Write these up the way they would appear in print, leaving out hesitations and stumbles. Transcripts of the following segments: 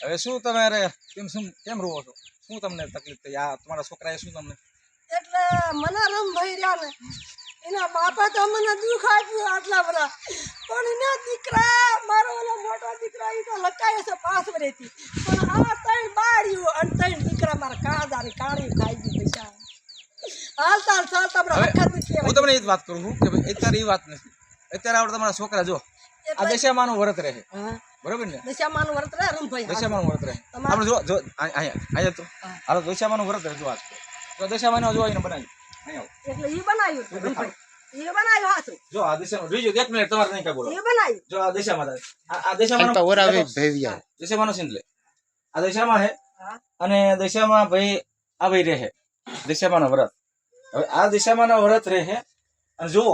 હવે શું તમારે કેમ રોવો છો? શું તમને તકલીફ થઈ? આ તમારા છોકરાએ શું તમને? એટલે મને રમભાઈ રહ્યા ને એના બાપા તો મને દુઃખ આપ્યું આટલા બધા, પણ એના દીકરા મારો ઓલો મોટો દીકરા એ તો લકાયો છે 5 વર્ષથી, પણ આ 3 બાળ્યું અને 3 દીકરા મારા કાળજાની કાળી ખાઈ ગઈ પૈસા હાલતા ચાલતા હું તમને એ જ વાત કરું છું કે ભાઈ અત્યારે એ વાત નથી. અત્યારે આપણે તમારા છોકરા જો આ દશામાનું વ્રત રહે, બરોબર ને? દશામાનું વ્રત રહે રમભાઈ, દશામાનું વ્રત રહે. આપણે જો અહીંયા તો હાલો દશામાનું વ્રત રહે. જો આજ તો દશામાનો જો એને બનાવ્યું અહીંયા એટલે એ બનાવ્યું રમભાઈ, એ બનાવ્યું હાથું. જો આ દશામાં જોઈજો 1 મિનિટ તમારે નહીં કાઈ બોલો. એ બનાવ્યું જો આ દશામાં આ દશામાનો તો ઓરાવે ભેવિયા દશામાનો સિંધલે આ દશામાં હે અને દશામાં ભાઈ આ ભાઈ રહે દશામાનો વ્રત. હવે આ દશામાનો વ્રત રહે અને જો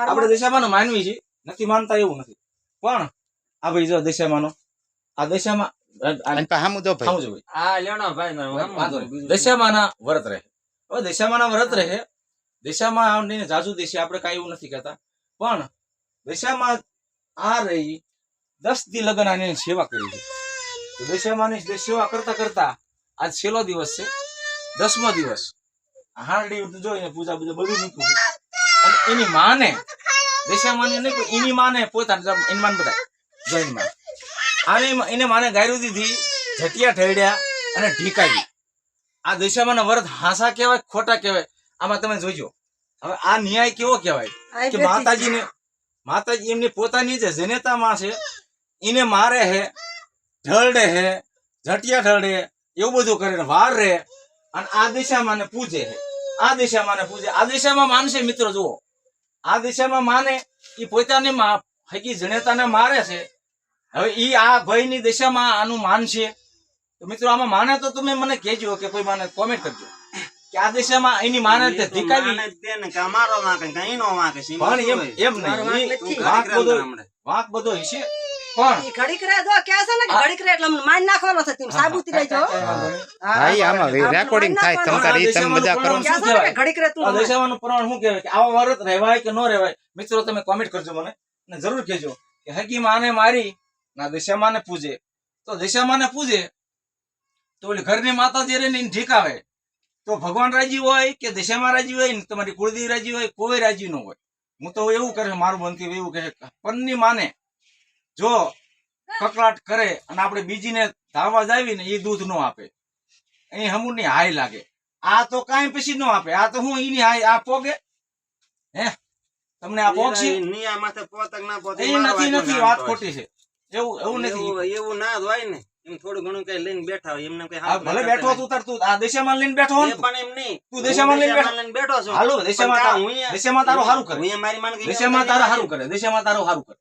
આપણે દશામાનો માનવી છે, નથી માનતા એવું નથી, પણ આ ભાઈ જો દશામાનો આ દશામાં દશામાના વ્રત રહે. હવે દશામાના વ્રત રહે. દશામાં જાજુ દેશી આપણે કઈ એવું નથી કહેતા, પણ દશામાં આ રહી 10 દી લગન આની સેવા કરી છે. દશામાની સેવા કરતા કરતા આજ છેલ્લો દિવસ છે, 10મો દિવસ. હાંડી જોઈને પૂજા બધું મૂક્યું છે. અને એની માને દશામાની નહીં પણ એની માને પોતાની એની માન બધા જોઈન માં આવે એને માને ગાયરું દીધી, જટિયા ઠેડ્યા અને ઢીકાવી. આ દશામાના વ્રત હાસા કહેવાય ખોટા કહેવાય આમાં તમે જોઈજો. હવે આ ન્યાય કેવો કહેવાય કે માતાજી એમની પોતાની જે જનેતામાં છે એને મારે હે, ઢળડે હે, જટિયા ઢળડે એવું બધું કરે વાર રહે અને આ દિશામાં પૂજે હે. આ દિશામાં પૂજે, આ દિશામાં માનશે મિત્રો. જુઓ આ દિશામાં માને એ પોતાની હકી જનેતાને મારે છે. હવે ઈ આ ભાઈની દિશામાં આનું માનશે તો મિત્રો આમાં માને તો તમે મને કહેજો કે કોઈ મને કોમેન્ટ કરજો કે આ દિશામાં એની માને તે ધીકાવી વાંક બધો હશે. પણ ઘડીક રહે જો કે છે ને કે ઘડીક રહે એટલે માન નાખવાનો છે. તમે સાબુતી રહેજો. ભાઈ આમાં રેકોર્ડિંગ થાય તમતાર ઈ તમે મજા કરો. ઘડીક રહે તું આ દશામાનું પ્રમાણ શું કહેવાય કે આવા વ્રત રહેવાય કે ન રહેવાય? મિત્રો તમે કોમેન્ટ કરજો મને અને જરૂર કહેજો કે હકી માને મારી ના દશામાને પૂજે તો દશામાને પૂજે તો ઓલી ઘરની માતાજી રહીને ઢીકાવે તો ભગવાન રાજી હોય કે દશામાં રાજી હોય ને તમારી કુળદેવી રાજી હોય, કોઈ રાજી ન હોય. હું તો એવું કહે મારું બનતી એવું કહે પન્ની માને જો કકળાટ કરે અને આપણે બીજીને ધાવા જાવી ને એ દૂધ ન આપે, એ હમુની હાય લાગે. આ તો કાંઈ પછી ન આપે. આ તો હું એની હાય આ પોગે હે તમને આ પોગશી નથી. વાત ખોટી છે. એવું નથી, એવું ના હોય ને. એમ થોડું ઘણું કઈ લઈને બેઠા હોય એમને કઈ ભલે બેઠો તું તાર તું આ દશામાં લઈને બેઠો હોય પણ એમ નહીં તું દશામાં લઈને બેઠો છો. હાલો દશામાં તારો હારું કરે, મારી માન દશામાં તારા હારું કરે, દશામાં તારો હારું કરે.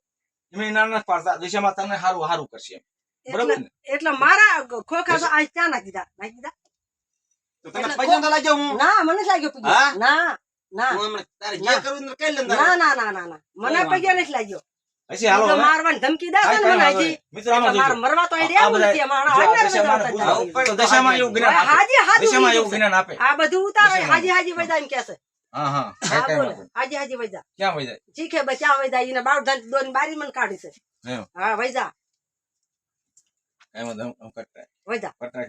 એમ નાના પાડતા દશામાં તમને હારું કરશે એમ. બરાબર ને? એટલે મારા ખોખા તો આજ ક્યાં નાખી દીધા તો તને પૈસા તો લાગ્યો હું ના મને લાગ્યો પૈસા ના ના હું હમણાં તારે જે કરવું ને કઈ લેન ના ના ના ના મને પૈસા નથી લાગ્યો. હજી હાલો મારવાની ધમકી દે છે ને મને હજી મિત્રો આમાં માર મરવા તો અહીં રહેવું નથી. તો દશામાં એવું જ્ઞાન આપે, હાજી હાજી દશામાં એવું જ્ઞાન આપે. આ બધું ઉતારે હાજી હાજી વૈદા એમ કહે છે. હા હા હાજી હાજી વૈદા ક્યાં વઈ જાય? ચીખે બચા વૈદા એને બાર દોન બારી મને કાઢી છે. હા વૈદા એમાં કટરાય વૈદા કટરાય